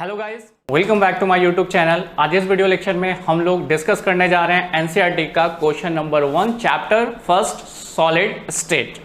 Hello guys, welcome back to my YouTube channel. आज इस video lecture में हम लोग डिस्कस करने जा रहे हैं एनसीईआरटी का question number 1 chapter first solid state.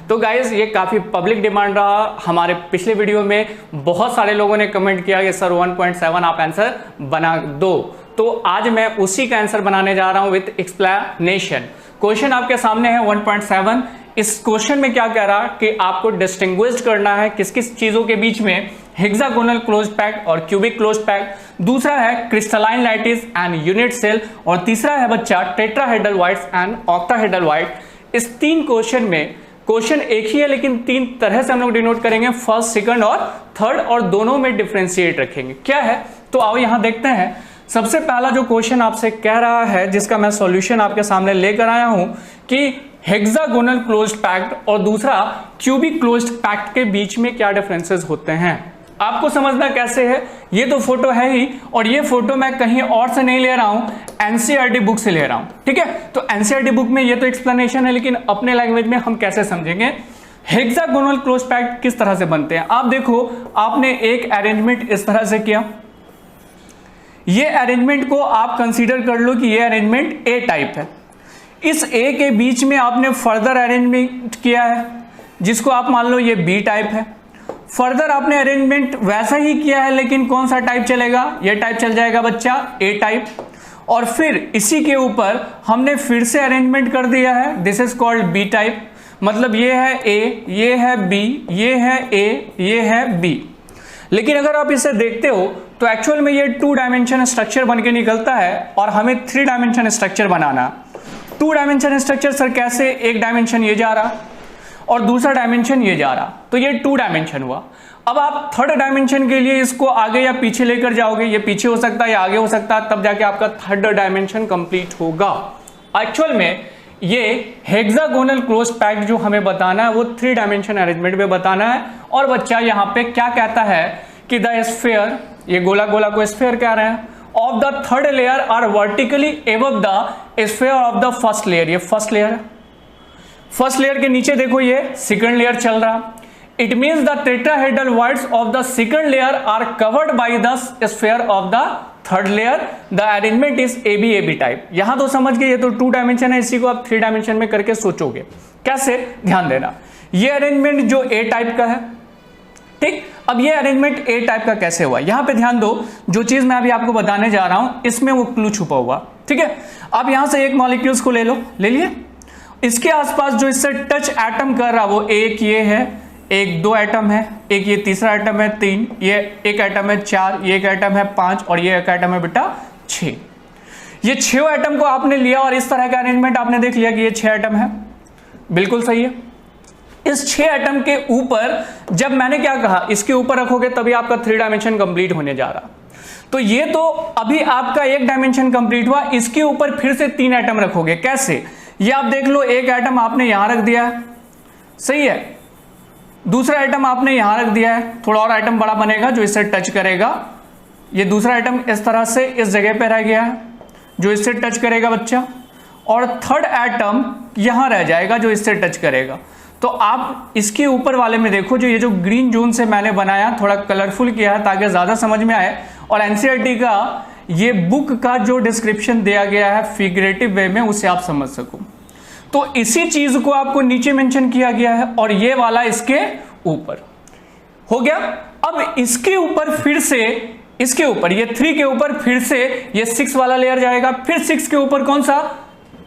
तो गाइस ये काफ़ी पब्लिक डिमांड रहा। हमारे पिछले वीडियो में बहुत सारे लोगों ने कमेंट किया कि सर 1.7 आप आंसर बना दो, तो आज मैं उसी का आंसर बनाने जा रहा हूँ विथ एक्सप्लेनेशन। क्वेश्चन आपके सामने है 1.7। इस क्वेश्चन में क्या कह रहा कि आपको डिस्टिंग्विश करना है किस किस चीजों के बीच में, हेक्सागोनल क्लोज्ड पैक्ट और क्यूबिक क्लोज्ड पैक्ट। दूसरा है crystalline lattice and unit cell, और तीसरा है बच्चा tetrahedral voids and octahedral void. इस तीन क्वेश्चन में क्वेश्चन एक ही है लेकिन तीन तरह से हम लोग डिनोट करेंगे, फर्स्ट, सेकंड और थर्ड, और दोनों में डिफरेंशिएट रखेंगे। क्या है तो आओ यहां देखते हैं। सबसे पहला जो क्वेश्चन आपसे कह रहा है, जिसका मैं सॉल्यूशन आपके सामने लेकर आया हूं कि हेक्सागोनल क्लोज्ड पैक्ट और दूसरा क्यूबिक क्लोज्ड पैक्ट के बीच में क्या डिफरेंसेस होते हैं। आपको समझना कैसे है, ये तो फोटो है ही, और ये फोटो मैं कहीं और से नहीं ले रहा हूं, एनसीईआरटी बुक से ले रहा हूं। ठीक है, तो एनसीईआरटी बुक में ये तो एक्सप्लेनेशन है, लेकिन अपने लैंग्वेज में हम कैसे समझेंगे हेक्सागोनल क्लोज्ड पैक्ट किस तरह से बनते हैं। आप देखो, आपने एक अरेंजमेंट इस तरह से किया। ये अरेंजमेंट को आप कंसीडर कर लो कि ये अरेंजमेंट ए टाइप है। इस ए के बीच में आपने फर्दर अरेंजमेंट किया है, जिसको आप मान लो ये बी टाइप है। फर्दर आपने अरेंजमेंट वैसा ही किया है, लेकिन कौन सा टाइप चलेगा, ये टाइप चल जाएगा बच्चा ए टाइप। और फिर इसी के ऊपर हमने फिर से अरेंजमेंट कर दिया है, this is called B type. मतलब ये है ए, ये है बी, ये है ए, ये है बी। लेकिन अगर आप इसे देखते हो तो एक्चुअल में ये 2 डायमेंशन स्ट्रक्चर बन के निकलता है, और हमें 3 डायमेंशन स्ट्रक्चर बनाना। 2 डायमेंशन स्ट्रक्चर सर कैसे, एक डायमेंशन ये जा रहा और दूसरा डायमेंशन ये जा रहा, तो ये 2 डायमेंशन हुआ। अब आप थर्ड डायमेंशन के लिए इसको आगे या पीछे लेकर जाओगे, ये पीछे हो सकता है या आगे हो सकता है, तब जाके आपका थर्ड डायमेंशन कंप्लीट होगा। एक्चुअल में ये हेक्सागोनल क्लोज्ड पैक्ट जो हमें बताना है वो 3 डायमेंशन अरेंजमेंट में बताना है। और बच्चा यहाँ पे क्या कहता है कि द स्फीयर, ये गोला गोला को स्फीयर कह रहे हैं, of the third layer are vertically above the sphere of the first layer. ये फर्स्ट लेयर है, फर्स्ट लेयर के नीचे देखो ये सेकंड लेयर चल रहा। It means the tetrahedral voids of the second layer are covered by the sphere of the third layer. The arrangement is A B type. यहां तो समझ गए, ये तो 2 डायमेंशन है, इसी को आप 3 डायमेंशन में करके सोचोगे कैसे, ध्यान देना। ये अरेंजमेंट जो ए टाइप का है, ठीक। अब ये अरेंजमेंट ए टाइप का कैसे हुआ, यहां पे ध्यान दो। जो चीज मैं अभी आपको बताने जा रहा हूं इसमें वो क्लू छुपा हुआ, ठीक है। अब यहां से एक मॉलिक्यूल्स को ले लो, ले लिए। इसके आसपास जो इससे टच एटम कर रहा वो एक ये है, एक 2 एटम है, एक ये तीसरा एटम है 3, ये एक एटम है 4, ये एक एटम है 5, और ये एक एटम है बेटा 6। ये 6 एटम को आपने लिया और इस तरह का अरेंजमेंट आपने देख लिया कि ये 6 एटम है, बिल्कुल सही है। इस 6 एटम के ऊपर जब मैंने क्या कहा, इसके ऊपर रखोगे तभी आपका 3 डायमेंशन कंप्लीट होने जा रहा। तो ये तो अभी आपका एक डायमेंशन कंप्लीट हुआ, इसके ऊपर फिर से 3 एटम रखोगे। कैसे, ये आप देख लो, एक एटम आपने यहां रख दिया है, सही है। दूसरा एटम आपने यहां रख दिया है, थोड़ा और एटम बड़ा बनेगा जो इससे टच करेगा। ये दूसरा एटम इस तरह से इस जगह पे रह गया है जो इससे टच करेगा बच्चा, और थर्ड एटम यहां रह जाएगा जो इससे टच करेगा। तो आप इसके ऊपर वाले में देखो, जो ये जो ग्रीन जोन से मैंने बनाया, थोड़ा कलरफुल किया है ताकि ज्यादा समझ में आए, और एनसीईआरटी का ये बुक का जो डिस्क्रिप्शन दिया गया है फिगरेटिव वे में, उसे आप समझ सको। तो इसी चीज को आपको नीचे मेंशन किया गया है, और ये वाला इसके ऊपर हो गया। अब इसके ऊपर फिर से, इसके ऊपर ये 3 के ऊपर फिर से ये 6 वाला लेयर जाएगा, फिर 6 के ऊपर कौन सा,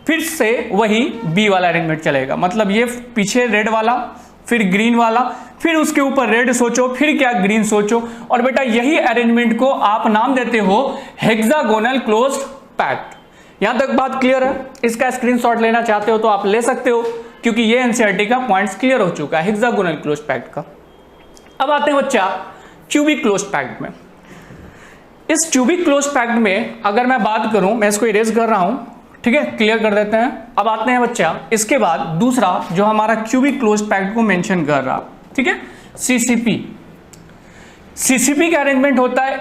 फिर से वही बी वाला अरेंजमेंट चलेगा। मतलब ये पीछे रेड वाला, फिर ग्रीन वाला, फिर उसके ऊपर रेड सोचो, फिर क्या ग्रीन सोचो, और बेटा यही अरेंजमेंट को आप नाम देते हो हेक्सागोनल क्लोज्ड पैक्ट। यहां तक बात क्लियर है। इसका स्क्रीनशॉट लेना चाहते हो तो आप ले सकते हो, क्योंकि ये एनसीईआरटी का पॉइंट्स क्लियर हो चुका है हेक्सागोनल क्लोज्ड पैक्ट का। अब आते हैं बच्चा क्यूबिक क्लोज्ड पैक्ट में। इस क्यूबिक क्लोज्ड पैक्ट में अगर मैं बात करूं, मैं इसको इरेज कर रहा हूं, ठीक है, क्लियर कर देते हैं। अब आते हैं बच्चा इसके बाद दूसरा जो हमारा क्यूबिक क्लोज्ड पैक्ट को मेंशन कर रहा, ठीक है, सीसीपी। सीसीपी का अरेंजमेंट होता है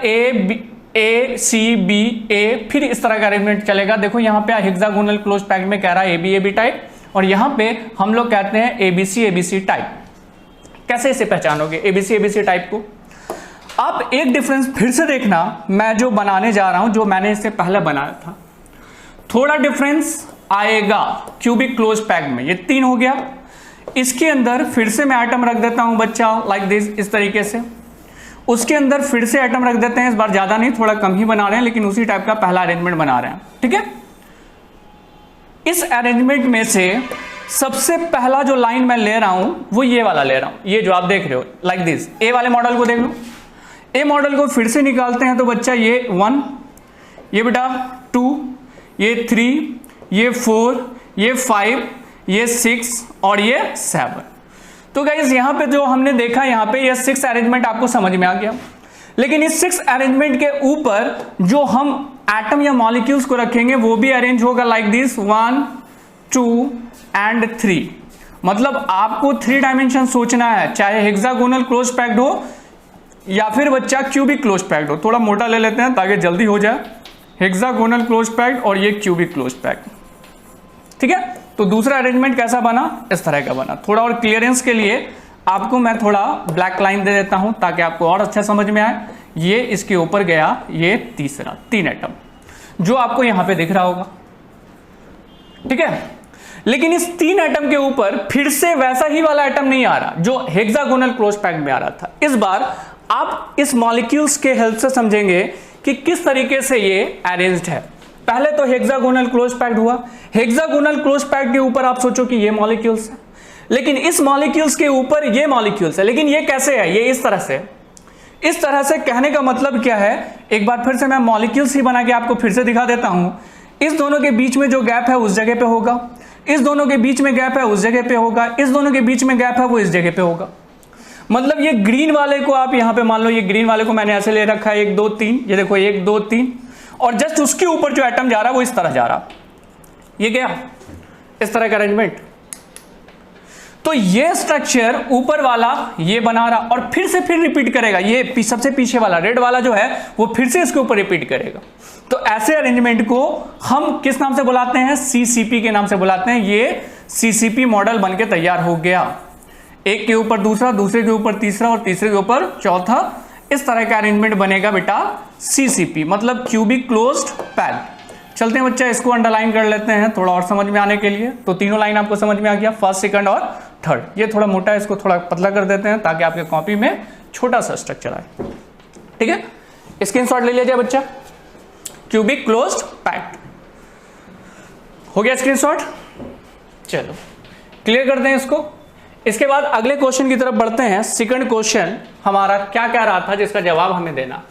ए सी बी ए, फिर इस तरह का अरेंजमेंट चलेगा। देखो यहाँ पे हेक्सागोनल क्लोज्ड पैक्ट में कह रहा है ए बी टाइप, और यहाँ पे हम लोग कहते हैं एबीसी टाइप। कैसे इसे पहचानोगे एबीसी टाइप को? आप एक डिफरेंस फिर से देखना, मैं जो बनाने जा रहा हूं, जो मैंने इससे पहले बनाया था, थोड़ा डिफरेंस आएगा क्यूबिक क्लोज पैक में। ये 3 हो गया। इसके अंदर फिर से मैं एटम रख देता हूं बच्चा, लाइक दिस, इस तरीके से। उसके अंदर फिर से एटम रख देते हैं, इस बार ज्यादा नहीं, थोड़ा कम ही बना रहे हैं, लेकिन उसी टाइप का पहला अरेंजमेंट बना रहे हैं। ठीक है, इस अरेंजमेंट में से सबसे पहला जो लाइन मैं ले रहा हूं वो ये वाला ले रहा हूं, ये जो आप देख रहे हो लाइक दिस। ए वाले मॉडल को देख लो, ए मॉडल को फिर से निकालते हैं तो बच्चा ये 1, ये बेटा 2, ये 3, ये 4, ये 5, ये 6 और ये 7। तो गाइस यहां पे जो हमने देखा, यहां पे ये 6 अरेंजमेंट आपको समझ में आ गया। लेकिन इस 6 अरेंजमेंट के ऊपर जो हम एटम या मॉलिक्यूल्स को रखेंगे वो भी अरेंज होगा लाइक दिस, 1, 2 एंड 3। मतलब आपको 3 डायमेंशन सोचना है, चाहे हेक्सागोनल क्लोज पैक्ड हो या फिर बच्चा क्यूबिक क्लोज पैक्ड हो। थोड़ा मोटा ले लेते हैं ताकि जल्दी हो जाए। हेक्सागोनल क्लोज पैक्ड और ये क्यूबिक क्लोज पैक्ड। ठीक है, तो दूसरा अरेंजमेंट कैसा बना, इस तरह का बना। थोड़ा और क्लियरेंस के लिए आपको मैं थोड़ा ब्लैक लाइन दे देता हूं ताकि आपको और अच्छा समझ में आए। ये इसके ऊपर गया, ये तीसरा 3 एटम जो आपको यहां पे दिख रहा होगा। ठीक है, लेकिन इस 3 एटम के ऊपर फिर से वैसा ही वाला एटम नहीं आ रहा जो हेक्सागोनल क्लोज पैक्ड में आ रहा था। इस बार आप इस मॉलिक्यूल्स के हेल्प से समझेंगे कि किस तरीके से ये अरेंज्ड है। पहले तो हेक्सागोनल क्लोज पैक्ड हुआ, हेक्सागोनल क्लोज पैक्ड के ऊपर आप सोचो कि ये मॉलिक्यूल्स है, लेकिन इस मॉलिक्यूल्स के ऊपर ये मॉलिक्यूल्स है। लेकिन ये कैसे है, ये इस तरह से। इस तरह से कहने का मतलब क्या है, एक बार फिर से मैं मॉलिक्यूल्स ही बना के आपको फिर से दिखा देता हूं। इस दोनों के बीच में जो गैप है उस जगह पे होगा, इस दोनों के बीच में गैप है उस जगह पे होगा, इस दोनों के बीच में गैप है वो इस जगह पे होगा। मतलब ये ग्रीन वाले को आप यहां पे मान लो, ये ग्रीन वाले को मैंने ऐसे ले रखा है 1 2 3, ये देखो 1 2 3, और जस्ट उसके ऊपर जो एटम जा रहा है वो इस तरह जा रहा। ये क्या, इस तरह का अरेंजमेंट। तो ये स्ट्रक्चर ऊपर वाला ये बना रहा और फिर रिपीट करेगा। ये सबसे पीछे वाला रेड वाला जो है वो फिर से इसके ऊपर रिपीट करेगा। तो ऐसे अरेंजमेंट को हम किस नाम से बुलाते हैं, सीसीपी के नाम से बुलाते हैं। ये सीसीपी मॉडल बनके तैयार हो गया, एक के ऊपर दूसरा, दूसरे के ऊपर तीसरा और तीसरे के ऊपर चौथा। इस तरह का अरेंजमेंट बनेगा बेटा सीसीपी, मतलब क्यूबिक क्लोज्ड पैक्ड। चलते हैं बच्चा, इसको अंडरलाइन कर लेते हैं थोड़ा और समझ में आने के लिए। तो तीनों लाइन आपको समझ में आ गया, फर्स्ट, सेकंड और थर्ड। ये थोड़ा मोटा है, इसको थोड़ा पतला कर देते हैं ताकि आपके कॉपी में छोटा सा स्ट्रक्चर आए। ठीक है, स्क्रीनशॉट ले लीजिए बच्चा, क्यूबिक क्लोज्ड पैक्ड हो गया स्क्रीनशॉट। चलो क्लियर करते हैं इसको। इसके बाद अगले क्वेश्चन की तरफ बढ़ते हैं। सेकंड क्वेश्चन हमारा क्या कह रहा था जिसका जवाब हमें देना।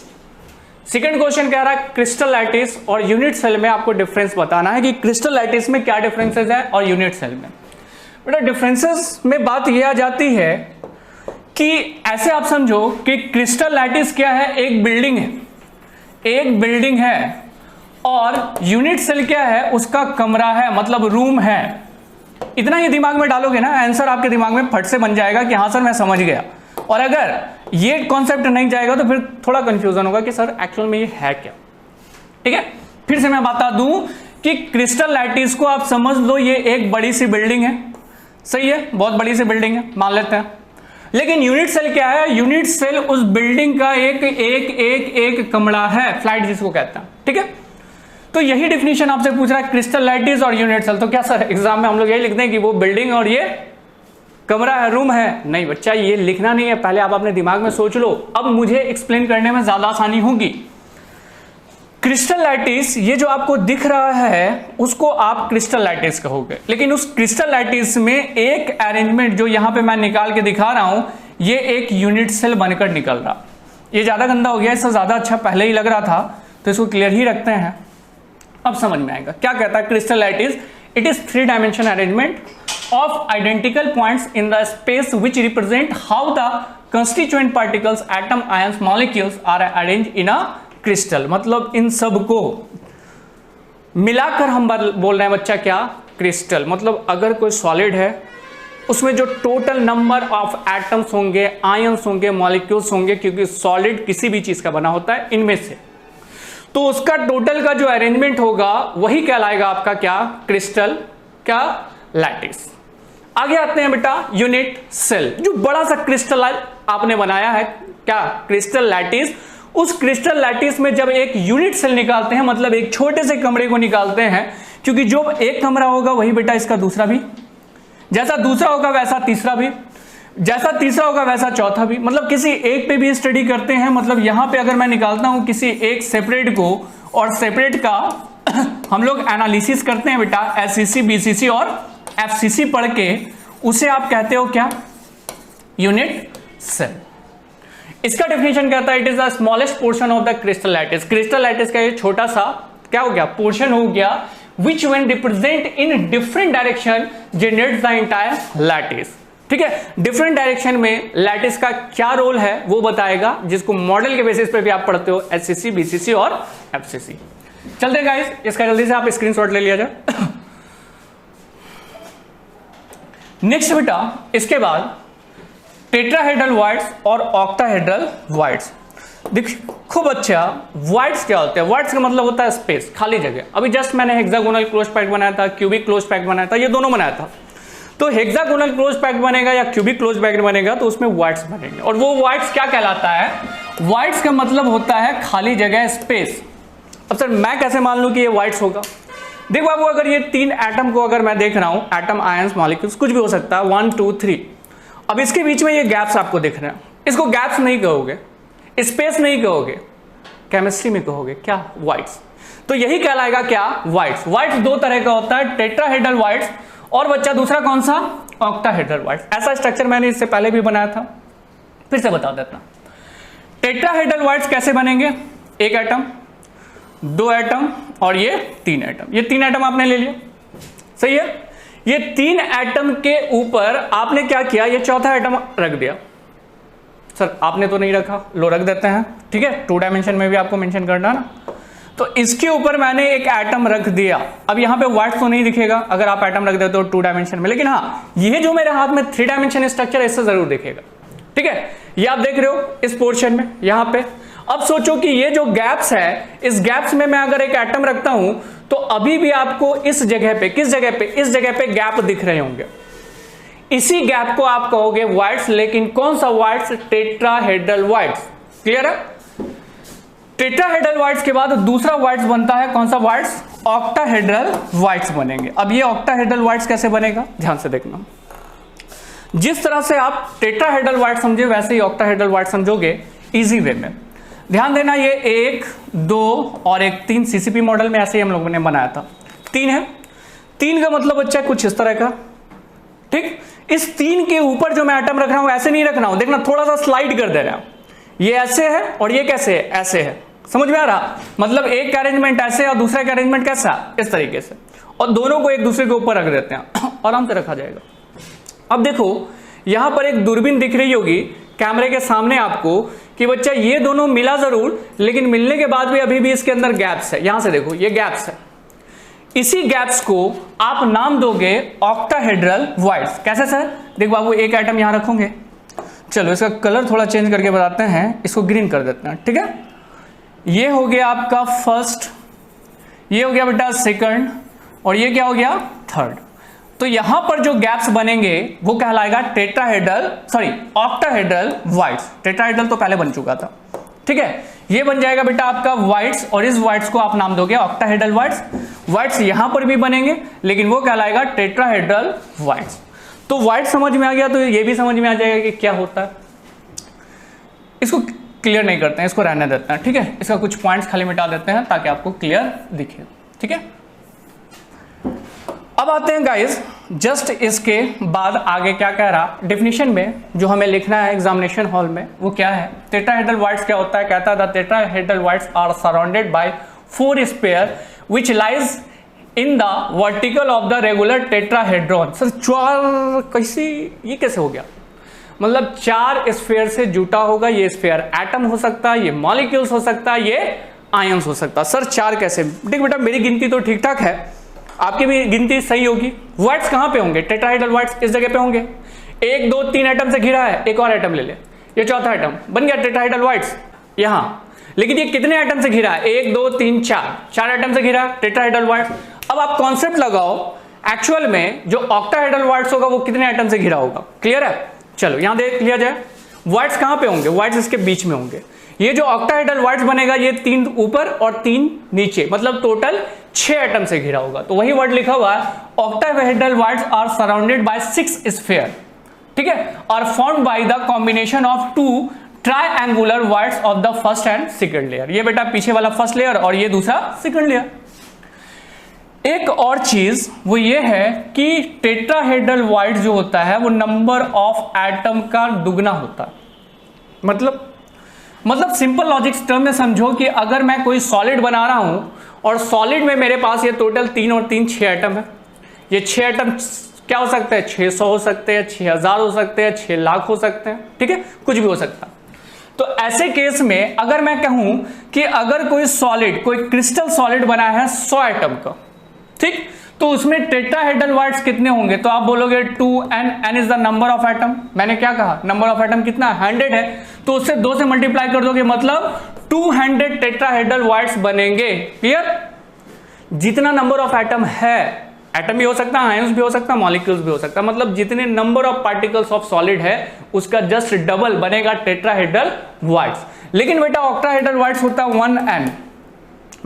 सेकंड क्वेश्चन कह रहा है क्रिस्टल लैटिस और यूनिट सेल में आपको डिफरेंस बताना है कि क्रिस्टल लैटिस में क्या डिफरेंसेस है और यूनिट सेल में। बेटा डिफरेंसेस में बात यह आ जाती है कि ऐसे आप समझो कि क्रिस्टल लैटिस क्या है, एक बिल्डिंग है, एक बिल्डिंग है, और यूनिट सेल क्या है, उसका कमरा है, मतलब रूम है। इतना ही दिमाग में डालोगे ना, आंसर आपके दिमाग में फट से बन जाएगा कि हाँ सर मैं समझ गया। और अगर ये कॉन्सेप्ट नहीं जाएगा तो फिर थोड़ा कंफ्यूजन होगा कि सर एक्चुअल में ये है क्या। ठीक है, फिर से मैं बता दूं कि क्रिस्टल लैटिस को आप समझ लो ये एक बड़ी सी बिल्डिंग है, सही है, बहुत बड़ी सी बिल्डिंग है मान लेते हैं। लेकिन यूनिट सेल क्या है, यूनिट सेल उस बिल्डिंग का एक एक एक एक कमरा है, फ्लाइट जिसको कहते हैं। ठीक है, तो यही डिफिनीशन आपसे पूछ रहा है क्रिस्टल लैटिस और यूनिट सेल। तो क्या सर एग्जाम में हम लोग यही लिखते हैं कि वो बिल्डिंग और ये कमरा है, रूम है? नहीं बच्चा, ये लिखना नहीं है, पहले आप अपने दिमाग में सोच लो। अब मुझे एक्सप्लेन करने में ज्यादा आसानी होगी। क्रिस्टल लैटिस ये जो आपको दिख रहा है उसको आप क्रिस्टल लैटिस कहोगे, लेकिन उस क्रिस्टल लैटिस में एक अरेंजमेंट जो यहां पे मैं निकाल के दिखा रहा हूं, ये एक यूनिट सेल बनकर निकल रहा। ये ज्यादा गंदा हो गया, इससे ज्यादा अच्छा पहले ही लग रहा था, तो इसको क्लियर ही रखते हैं। अब समझ में आएगा क्या कहता है crystal lattice. It is 3 dimension arrangement of identical points in the space which represent how the constituent particles, atom, ions, molecules are arranged in a crystal। मतलब इन सब को मिलाकर हम बोल रहे हैं बच्चा क्या, क्रिस्टल। मतलब अगर कोई सॉलिड है उसमें जो टोटल नंबर ऑफ एटम्स होंगे, आयंस होंगे, मॉलिक्यूल्स होंगे, क्योंकि सॉलिड किसी भी चीज का बना होता है इनमें से, तो उसका टोटल का जो अरेंजमेंट होगा वही कहलाएगा आपका क्या, क्रिस्टल क्या, लैटिस। आगे आते हैं बेटा यूनिट सेल। जो बड़ा सा क्रिस्टल आपने बनाया है क्या, क्रिस्टल लैटिस। उस क्रिस्टल लैटिस में जब एक यूनिट सेल निकालते हैं, मतलब एक छोटे से कमरे को निकालते हैं, क्योंकि जो एक कमरा होगा वही बेटा इसका दूसरा भी, जैसा दूसरा होगा वैसा तीसरा भी, जैसा तीसरा होगा वैसा चौथा भी, मतलब किसी एक पे भी स्टडी करते हैं। मतलब यहां पे अगर मैं निकालता हूं किसी एक सेपरेट को, और सेपरेट का हम लोग एनालिसिस करते हैं बेटा, एससीसी, बीसीसी और एफसीसी पढ़ के, उसे आप कहते हो क्या, यूनिट सेल। इसका डेफिनेशन कहता है it is the smallest portion of the crystal lattice. Crystal lattice का ये छोटा सा क्या हो गया, पोर्शन हो गया, which when represent in different direction generates the entire lattice। ठीक है, डिफरेंट डायरेक्शन में लैटिस का क्या रोल है वो बताएगा, जिसको मॉडल के बेसिस पे भी आप पढ़ते हो, एससीसी, बीसीसी और एफसीसी। चलते गाइस, इसका जल्दी से आप स्क्रीनशॉट ले लिया जाए। नेक्स्ट बेटा, इसके बाद टेट्राहेड्रल वॉइड्स और ऑक्टाहेड्रल वॉइड्स। देख खूब अच्छा, वॉइड्स क्या होते हैं, वॉइड्स का मतलब होता है स्पेस, खाली जगह। अभी जस्ट मैंने हेक्सागोनल क्लोज पैक्ट बनाया था, क्यूबिक क्लोज पैक्ट बनाया था, ये दोनों बनाया था। तो हेक्सागोनल क्लोज पैक्ट बनेगा या क्यूबिक क्लोज पैक्ट बनेगा तो उसमें वॉइड्स बनेंगे, और वो वॉइड्स क्या कहलाता है, वॉइड्स का मतलब होता है खाली जगह, स्पेस। अब सर मैं कैसे मान लूं कि ये वॉइड्स होगा। देख बाबू, अगर ये तीन एटम को अगर मैं देख रहा हूं, एटम, आयंस, मॉलिक्यूल्स, कुछ भी हो सकता है, 1 2 3, अब इसके बीच में ये गैप्स आपको दिख रहे हैं, इसको गैप्स नहीं कहोगे, स्पेस नहीं कहोगे, केमिस्ट्री में कहोगे क्या, वॉइड्स। तो यही कहलाएगा क्या, वॉइड्स। वॉइड्स दो तरह का होता है, टेट्राहेड्रल वॉइड्स और बच्चा दूसरा कौन सा, ऑक्टाहेड्रल वॉइड्स। ऐसा स्ट्रक्चर मैंने इससे पहले भी बनाया था, फिर से बता देता। टेट्राहेड्रल वॉइड्स कैसे बनेंगे, एक एटम, दो एटम और ये तीन एटम। ये तीन एटम आपने ले लिया, सही है। ये तीन एटम के ऊपर आपने क्या किया, ये चौथा एटम रख दिया। सर आपने तो नहीं रखा, लो रख देते हैं, ठीक है, 2 डायमेंशन में भी आपको मेंशन करना ना। तो इसके ऊपर मैंने एक एटम रख दिया। अब यहाँ पे वॉइड्स तो नहीं दिखेगा अगर आप एटम रख देते हो 2 डायमेंशन में, लेकिन हाँ ये जो मेरे हाथ में 3 डायमेंशन स्ट्रक्चर है इससे जरूर दिखेगा, ठीक है। ये आप देख रहे हो इस पोर्शन में, यहाँ पे। अब सोचो कि ये जो गैप्स है, इस गैप्स में मैं अगर एक एटम रखता हूं तो अभी भी आपको इस जगह पे, किस जगह पे, इस जगह पे गैप दिख रहे होंगे। इसी गैप को आप कहोगे वॉइड्स, लेकिन कौन सा वॉइड्स, टेट्राहेड्रल वॉइड्स। क्लियर है। टेट्राहेड्रल वॉइड्स के बाद दूसरा वॉइड्स बनता है, कौन सा वॉइड्स, ऑक्टाहेड्रल वॉइड्स बनेंगे। अब ये ऑक्टाहेड्रल वॉइड्स कैसे बनेगा, ध्यान से देखना। जिस तरह से आप टेट्राहेड्रल वॉइड्स समझे वैसे ही ऑक्टाहेड्रल वॉइड्स समझोगे, इजी वे में। ध्यान देना, ये 1 2 और 1 3 सीसीपी मॉडल में ऐसे ही हम लोगों ने बनाया था। 3 है, 3 का मतलब बच्चा कुछ इस तरह का, ठीक। इस 3 के ऊपर जो मैं एटम रख रहा हूं ऐसे नहीं रख रहा हूं, देखना थोड़ा सा स्लाइड कर दे रहा हूं। ये ऐसे है और ये कैसे है, ऐसे है, समझ में आ रहा। मतलब एक का अरेंजमेंट ऐसे और दूसरा का अरेंजमेंट कैसा, इस तरीके से, और दोनों को एक दूसरे के ऊपर रख देते हैं, आराम से रखा जाएगा। अब देखो यहां पर एक दूरबीन दिख रही होगी कैमरे के सामने आपको कि बच्चा ये दोनों मिला जरूर, लेकिन मिलने के बाद भी अभी भी इसके अंदर गैप्स है। यहां से देखो ये गैप्स है, इसी गैप्स को आप नाम दोगे ऑक्टाहेड्रल वॉइड्स। कैसे सर, देख बाबू एक एटम यहां रखोगे, चलो इसका कलर थोड़ा चेंज करके बताते हैं, इसको ग्रीन कर देते हैं, ठीक है। ये हो गया आपका फर्स्ट, ये हो गया बेटा सेकंड, और ये क्या हो गया, थर्ड। तो यहां पर जो गैप्स बनेंगे वो कहलाएगा tetrahedral, sorry octahedral voids. Tetrahedral तो पहले बन चुका था, ठीक है। ये बन जाएगा बेटा आपका वॉइड्स, और इस वॉइड्स को आप नाम दोगे ऑक्टाहेड्रल वॉइड्स। वॉइड्स यहां पर भी बनेंगे, लेकिन वो कहलाएगा टेट्राहेड्रल वॉइड्स। तो वॉइड्स समझ में आ गया, तो ये भी समझ में आ जाएगा कि क्या होता है। इसको क्लियर नहीं करते हैं, इसको रहने देते हैं, ठीक है। इसका कुछ पॉइंट्स खाली मिटा देते हैं ताकि आपको क्लियर दिखे, ठीक है। अब आते हैं गाइस, जस्ट इसके बाद आगे क्या कह रहा, डेफिनेशन में जो हमें लिखना है एग्जामिनेशन हॉल में, वो क्या है। टेट्राहेड्रल वॉइड्स क्या होता है, कहता है the tetrahedral voids are surrounded by 4 sphere which lies in the vertical of the regular tetrahedron. Sir 4 कैसी, ये कैसे हो गया, मतलब 4 स्फीयर से जुटा होगा। ये स्फीयर एटम हो सकता है, ये मॉलिक्यूल्स हो सकता है, ये आयंस हो सकता है। सर 4 कैसे, देख बेटा मेरी गिनती तो ठीक ठाक है, आपकी भी गिनती सही होगी। वॉइड्स कहां पे होंगे, टेट्राहेड्रल वॉइड्स इस जगह पे होंगे। 1 2 3 एटम से घिरा है, एक और एटम ले ले, ये चौथा एटम बन गया टेट्राहेड्रल वॉइड्स यहां। लेकिन ये कितने एटम से घिरा है, 1 2 3 4 एटम से घिरा टेट्राहेड्रल वॉइड्स। अब आप कॉन्सेप्ट लगाओ, एक्चुअल में जो ऑक्टाहेड्रल वॉइड्स होगा वो कितने एटम से घिरा होगा। क्लियर है, चलो यहां देख लिया जाए। वॉइड्स कहां पे होंगे, वॉइड्स इसके बीच में होंगे। ये जो ऑक्टाहेड्रल वॉइड्स बनेगा ये 3 ऊपर और 3 नीचे, मतलब टोटल 6 एटम से घिरा होगा। तो वही वर्ड लिखा हुआ है, octahedral voids are surrounded by 6 sphere, ठीक है, और formed by the combination of 2 triangular voids of the first and second layer. ये बेटा पीछे वाला फर्स्ट लेयर और ये दूसरा सेकंड लेयर। एक और चीज वो ये है कि टेट्राहेड्रल वॉइड जो होता है वो नंबर ऑफ एटम का दुगना होता है। मतलब सिंपल लॉजिक टर्म में समझो कि अगर मैं कोई सॉलिड बना रहा हूं और सॉलिड में मेरे पास ये टोटल 3 और 3 6 एटम है। ये 6 एटम क्या हो सकते हैं, 600 हो सकते हैं, 6000 हो सकते हैं, 6 लाख हो सकते हैं, ठीक है, कुछ भी हो सकता है। तो ऐसे केस में अगर मैं कहूं कि अगर कोई सॉलिड, कोई क्रिस्टल सॉलिड बना है 100 एटम का, ठीक, तो उसमें टेट्राहेड्रल वॉइड्स कितने होंगे, तो आप बोलोगे 2n, n is the number of atom. मैंने क्या कहा, नंबर ऑफ एटम कितना 100 है, तो उससे 2 से मल्टीप्लाई कर दोगे, मतलब 200 टेट्राहेड्रल वॉइड्स बनेंगे। क्लियर? जितना नंबर ऑफ एटम है, एटम भी हो सकता है, आयंस भी हो सकता है, मॉलिक्यूल्स भी हो सकता है, मतलब जितने number of particles of solid है उसका जस्ट डबल बनेगा टेट्राहेड्रल वॉइड्स। लेकिन बेटा ऑक्टाहेड्रल वॉइड्स होता है 1n।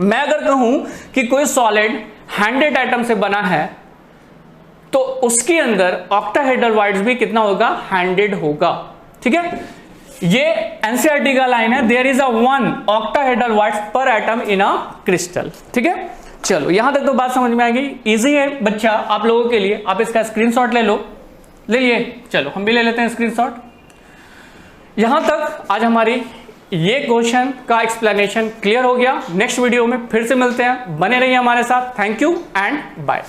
मैं अगर कहूं कि कोई सॉलिड 100 एटम से बना है तो उसके अंदर ऑक्टाहेड्रल वॉइड्स भी कितना होगा, 100 होगा, ठीक है। ये एनसीईआरटी का लाइन है, there is a 1 octahedral voids per atom in a crystal, ठीक है। चलो यहां तक तो बात समझ में आ गई, इजी है बच्चा आप लोगों के लिए। आप इसका स्क्रीनशॉट ले लो, ले लिए, चलो हम भी ले लेते हैं स्क्रीनशॉट। यहां तक आज हमारी ये क्वेश्चन का एक्सप्लेनेशन क्लियर हो गया। नेक्स्ट वीडियो में फिर से मिलते हैं, बने रहिए हमारे साथ। Thank you and bye.